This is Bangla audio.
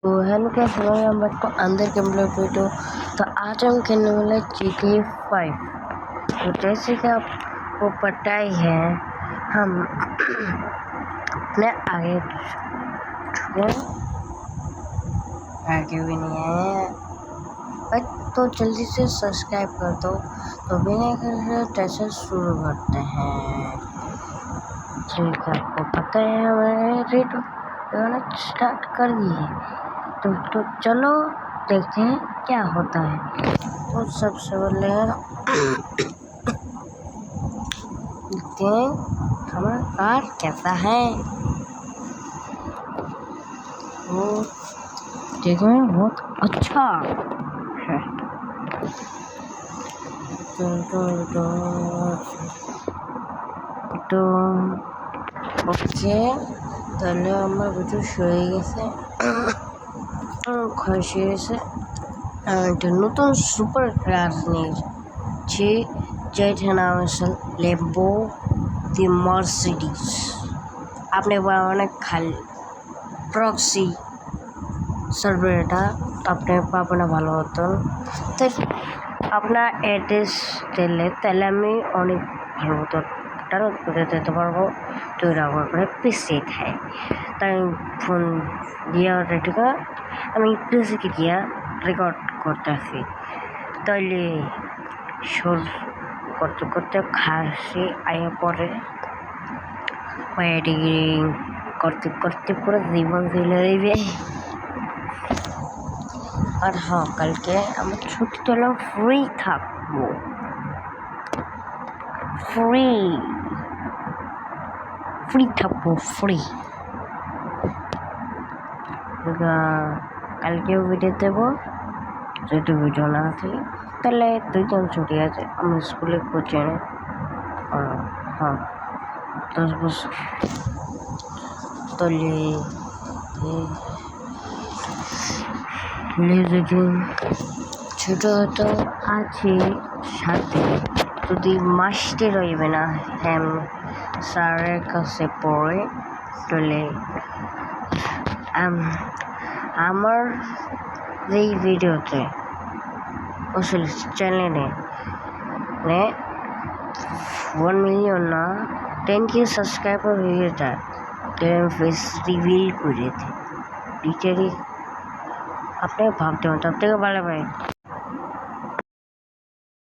तो hello guys, welcome back to under game play video. तो आज हम खेलने वाले GTA 5। तो जैसे कि आपको पता ही है, हम अपने आगे भी नहीं आए बट तो जल्दी से सब्सक्राइब कर दो। तो बिना कैसे शुरू करते हैं। ठीक है, आपको पता है हमारे रेडियो स्टार्ट कर दिए। तो चलो देखते हैं क्या होता है। तो सबसे पहले देखते हैं हमारा कार कैसा है। वो देखने में बहुत अच्छा है। তো ওকে, তাহলে আমার কিছু শুয়ে গেছে, খসে গেছে। একটা নতুন সুপার কার নিয়েছি, যেটার নাম হচ্ছে ল্যাম্বো দি মার্সিডিজ। আপনি অনেক খালি প্রক্সি সার্ভার, এটা আপনি পাবেন না ভালো মতন। তাই আপনার অ্যাড্রেস দিলে তাহলে আমি অনেক ভালো মতন ডাউনলোড করে দিতে পারবো। তো ব্যবহার করে পিসি খাই, তাই ফোন দিয়ে রেডি করে আমি পিসিকে দিয়ে রেকর্ড করতেছি। তাইলে সুর করতে করতে খাসি আয়া পরে এডিটিং করতে করতে পুরো জীবন চলে যাবে। আর হ্যাঁ, কালকে আমার ছুটি হলো, ফ্রি থাকবো, ফ্রি থাকবো। কালকেও ভিডিও দেবো। যদি ভিডিও না আছে তাহলে 2 দিন ছুটি আছে, আমি স্কুলে কোচিং। হ্যাঁ, 10 বছর তাহলে যদি ছোট হতো আছে সাথে, যদি মাসটি রইবে না হ্যাম স্যারের কাছে পড়ে, তাহলে আমার এই ভিডিওতে আসলে চ্যানেলে 1 মিলিয়ন না 10K সাবস্ক্রাইবার হয়ে যায়, ফেস রিভিল করে দিই। আপনি ভাবতে হবে, তার থেকে ভালো ভাই।